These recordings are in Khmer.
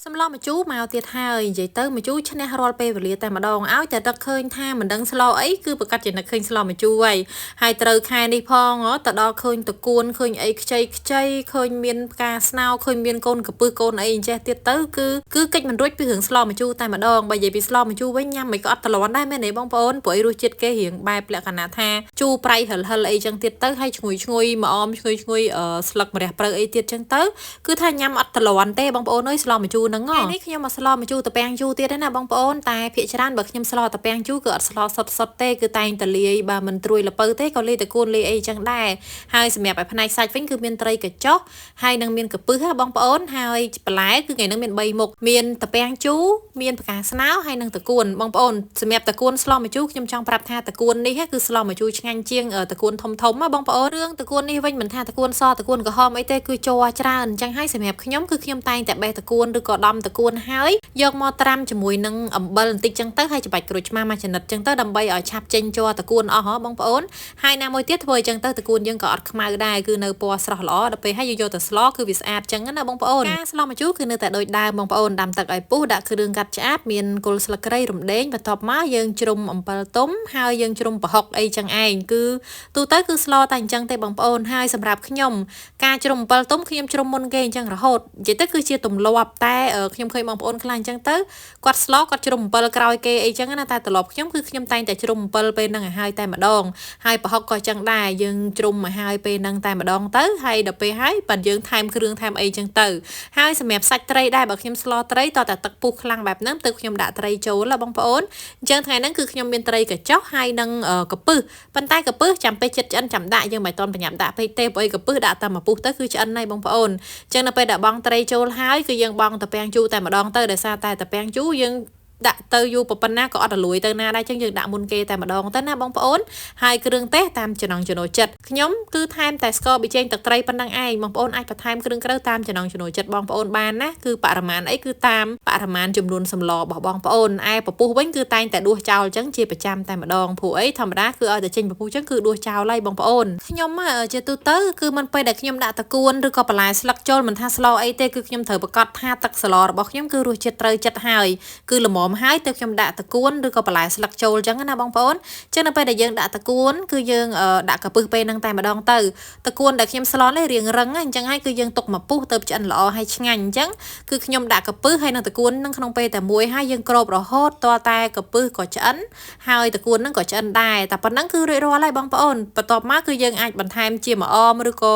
សម្លម្ជូរមកទៀតហើយនិយាយទៅម្ជូរឈ្នះរាល់ពេលវេលាតែម្ដងឲ្យតែដឹកឃើញថាមិនដឹងស្លោអីគឺប្រកាសជានឹកឃើញស្លោម្ជូរហើយត្រូវខែនេះផងទៅដល់ឃើញតគួនឃើញអីខ្ចីឃើញមានផ្កាស្នោឃើញមានកូនកពឹសកូនអីអញ្ចេះទៀតទៅគឺកិច្ចមិនរួចពីរឿងស្លោម្ជូរតែម្ដងបើនិយាយពីស្លោម្ជូរវិញញ៉ាំមិនក៏អត់តលន់ដែរមែនទេបងប្អូនព្រោះរសជាតិគេរៀងបែបលក្ខណៈថាជូរប្រៃហិលអីចឹងទៀតទៅហើយឈ្ងុយម្អមឈ្ងុយស្លឹកម្រះព្រៅអីទៀតចឹងទៅគឺថាញ៉ាំអត់តលន់ទេបងប្អូនអើយស្លោម្ជូរហ្នឹងនេះខ្ញុំមកស្លម្ជូរតាពាំងជូរទៀតណាបងប្អូនតែភាគច្រើនបើខ្ញុំស្លតាពាំងជូរគឺអត់ស្លសុតទេគឺតែងតែលាយបើមិនត្រួយល្ពៅទេក៏លាយតកួនលាយអីចឹងដែរហើយសម្រាប់ឲ្យផ្នែកសាច់វិញគឺមានត្រីកញ្ចុះហើយនឹងមានកពឹសបងប្អូនហើយបន្លែគឺថ្ងៃហ្នឹងមាន3មុខមានតាពាំងជូរមានផ្កាស្នោហើយនឹងតកួនបងប្អូនសម្រាប់តកួនស្លម្ជូរខ្ញុំចង់ប្រាប់ថាតកួននេះគឺស្លម្ជូរឆ្ងាញ់ជាងតកួនធំបងប្អូនរឿងតកួននេះវិញមិនថាតកួនសតកួនក្រហមអីទេគឺជ័រច្រើនអញ្ចឹងហើយសម្រាប់ខ្ញុំគឺខ្ញុំតែងតែបេះតកួនឬក៏ដំតកួនហើយយកមកត្រាំជាមួយនឹងអំបិលបន្តិចចឹងទៅហើយច្បាច់ក្រូចឆ្មាមួយចំណិតចឹងទៅដើម្បីឲ្យឆាប់ចេញជ័រតកួនអស់ហ៎បងប្អូនហើយណាមួយទៀតធ្វើចឹងទៅតកួនយើងក៏អត់ខ្មៅដែរគឺនៅពណ៌ស្រស់ល្អដល់ពេលហើយយកទៅស្លគឺវាស្អាតចឹងណាបងប្អូនការស្លម្ជូរគឺនៅតែដូចដើមបងប្អូនដាំទឹកឲ្យពុះដាក់គ្រឿងកាត់ឆ្អាបមានគល់ស្លឹកគ្រៃរំដេងបន្ទាប់មកយើងជ្រុំអំបិលទុំហើយយើងជ្រុំប្រហុកអីចឹងឯងគឺទូទៅគឺស្លតែអញ្ចឹងទេបងប្អូនហើយសម្រាប់ខ្ញុំការជ្រុំអំបិលទុំខ្ញុំជ្រុំមុនគេអញ្ចឹងរហូតនិយាយទៅគឺជាទម្លាប់តែខ្ញុំឃើញបងប្អូនខ្លះអញ្ចឹងទៅគាត់ស្លគាត់ជ្រុំអំបិលក្រោយគេអីចឹងណាតែត្រឡប់ខ្ញុំគឺខ្ញុំតែងតែជ្រុំអំបិលពេលហ្នឹងឲ្យហើយតែម្ដងហើយប្រហុកក៏ចឹងដែរយើងជ្រុំឲ្យហើយពេលហ្នឹងតែម្ដងទៅហើយដល់ពេលហើយបាត់យើងថែមគ្រឿងថែមអីចឹងទៅហើយសម្រាប់សាច់ត្រីដែរបើខ្ញុំស្លត្រីតតែទឹកពុះខ្លាំងបែបហ្នឹងទៅខ្ញុំដាក់ត្រីចូលបងប្អូនអញ្ចឹងថ្ងៃហ្នឹងគឺខ្ញុំមានត្រីកញ្ចុះហើយនឹងកពឹសប៉ុន្តែកពឹសចាំពេលចិត្តឆ្អិនចាំដាក់យើងមិនទាន់ប្រញាប់ដាក់ពេកទេព្រោះអីកពឹសដាក់តែមកពុះទៅគឺឆ្អិនហើយបងប្អូនអញ្ចឹងនៅពេលដែលបងត្រីចូលហើយគឺយើងបងតាពាំងជូរតែម្ដងទៅដោយសារតែតាពាំងជូរយើងដាក់ទៅយូរប៉ុណ្ណាក៏អត់រលួយទៅណាដែរចឹងយើងដាក់មុនគេតែម្ដងទៅណាបងប្អូនហើយគ្រឿងទេសតាមចំណង់ចំណូលចិត្តខ្ញុំគឺថែមតែស្ករប៊ីចេងទឹកត្រីប៉ុណ្ណឹងឯងបងប្អូនអាចបន្ថែមគ្រឿងក្រៅតាមចំណង់ចំណូលចិត្តបងប្អូនបានណាគឺបរិមាណអីគឺតាមបរិមាណចំនួនសម្លរបស់បងប្អូនឯពពុះវិញគឺតែងតែដួសចោលចឹងជាប្រចាំតែម្ដងព្រោះអីធម្មតាគឺឲ្យតែចេញពពុះចឹងគឺដួសចោលហើយបងប្អូនខ្ញុំជាទូទៅគឺមិនពេលដែលខ្ញុំដាក់តកួនឬក៏បន្លែស្លឹកចូលមិនថាស្លអីទេគឺខ្ញុំត្រូវប្រកាសថាទឹកស្លរបស់ខ្ញុំគឺរសជាតិត្រូវចិត្តហើយគឺល្មមហើយទៅខ្ញុំដាក់តកួនឬក៏បន្លែស្លឹកចូលចឹងណាបងប្អូនចឹងនៅពេលដែលយើងដាក់តកួនគឺយើងដាក់កពឹសពេលហ្នឹងតែម្ដងទៅតកួនដែលខ្ញុំស្លនេះរៀងរឹងអញ្ចឹងហើយគឺយើងទុកមកពុះទៅឆ្អិនល្អហើយឆ្ងាញ់អញ្ចឹងគឺខ្ញុំដាក់កពឹសហើយនឹងតកួនហ្នឹងក្នុងពេលតែមួយហើយយើងគ្របរហូតតតែកពឹសក៏ឆ្អិនហើយតកួនហ្នឹងក៏ឆ្អិនដែរតែប៉ុណ្ណឹងគឺរួចរាល់ហើយបងប្អូនបន្ទាប់មកគឺយើងអាចបន្ថែមជាម្អមឬក៏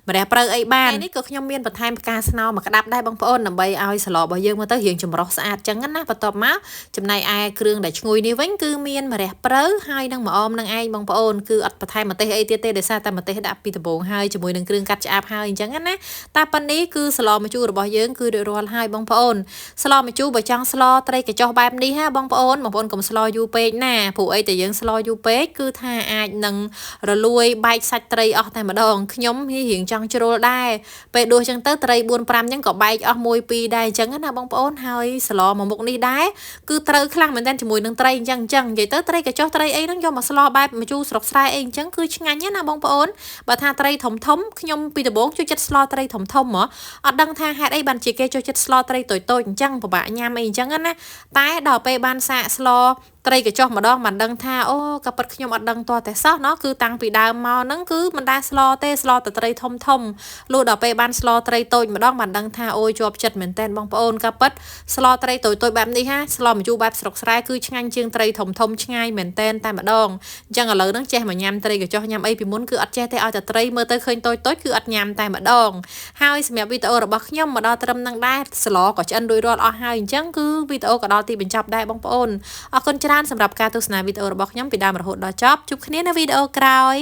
ម្រះព្រៅអីបាននេះក៏ខ្ញុំមានបន្ថែមផ្កាស្នោមកក្តាប់ដែរបងប្អូនដើម្បីឲ្យស្លរបស់យើងមើលទៅរៀងចម្រុះស្អាតចឹងណាបន្ទាប់មកចំណែកឯគ្រឿងដែលឈ្ងុយនេះវិញគឺមានម្រះព្រៅហើយនឹងម្អមនឹងឯងបងប្អូនគឺអត់បន្ថែមម្ទេសអីទៀតទេដោយសារតែម្ទេសដាក់ពីដំបូងហើយជាមួយនឹងគ្រឿងកាត់ឆ្អាបហើយអញ្ចឹងណាតែប៉ុណ្នេះគឺស្លម្ជូររបស់យើងគឺរួចរាល់ហើយបងប្អូនស្លម្ជូរបើចង់ស្លត្រីកញ្ចុះបែបនេះណាបងប្អូនកុំស្លយូរពេកណាព្រោះអីតែយើងស្លយូរពេកគឺថាអាចនឹងរលួយបែកសាច់ត្រីអស់តែម្ដងខ្ញុំរៀងចង់ជ្រុលដែរពេលដួសចឹងទៅត្រី4 5ចឹងក៏បែកអស់1 2ដែរអញ្ចឹងណាបងប្អូនហើយស្លមួយមុខនេះដែរគឺត្រូវខ្លាំងមែនតើជាមួយនឹងត្រីអញ្ចឹងនិយាយទៅត្រីកញ្ចុះត្រីអីហ្នឹងយកមកស្លបែបម្ជូរស្រុកស្រែអីអញ្ចឹងគឺឆ្ងាញ់ណាបងប្អូនបើថាត្រីធំខ្ញុំពីដំបូងចូលចិត្តស្លត្រីធំហ៎អត់ដឹងថាហេតុអីបានជាគេចូលចិត្តស្លត្រីតូចអញ្ចឹងពិបាកញ៉ាំអីអញ្ចឹងណាតែដល់ពេលបានសាកស្លត្រីកញ្ចុះម្ដងមិនដឹងថាអូក៏ប៉ិតខ្ញុំអត់ដឹងតតែសោះណោះគឺតាំងពីដើមមកហ្នឹងគឺមិនដែលស្លទេស្លតែត្រីធំលុះដល់ពេលបានស្លត្រីតូចម្ដងមិនដឹងថាអូយជាប់ចិត្តមែនតើបងប្អូនក៏ប៉ិតស្លត្រីតូចបែបនេះហាស្លម្ជូរបែបស្រុកស្រែគឺឆ្ងាញ់ជាងត្រីធំឆ្ងាយមែនតើតែម្ដងអញ្ចឹងឥឡូវហ្នឹងចេះមកញ៉ាំត្រីកញ្ចុះញ៉ាំអីពីមុនគឺអត់ចេះទេឲ្យតែត្រីមើលទៅឃើញតូចគឺអត់ញ៉ាំតែម្ដងហើយសម្រាប់វីដេអូរបស់ខ្ញុំមកដល់ត្រឹមហ្នឹងដែរស្លក៏ឆ្អិនរួចរាល់អស់ហើយអញ្ចឹងគឺវីដេអូក៏ដល់ទីបញ្ចប់ដែរបងប្អូនអរគុណច្រើនសម្រាប់ការទស្សនាវីដេអូរបស់ខ្ញុំពីដើមរហូតដល់ចប់ជួបគ្នានៅវីដេអូក្រោយ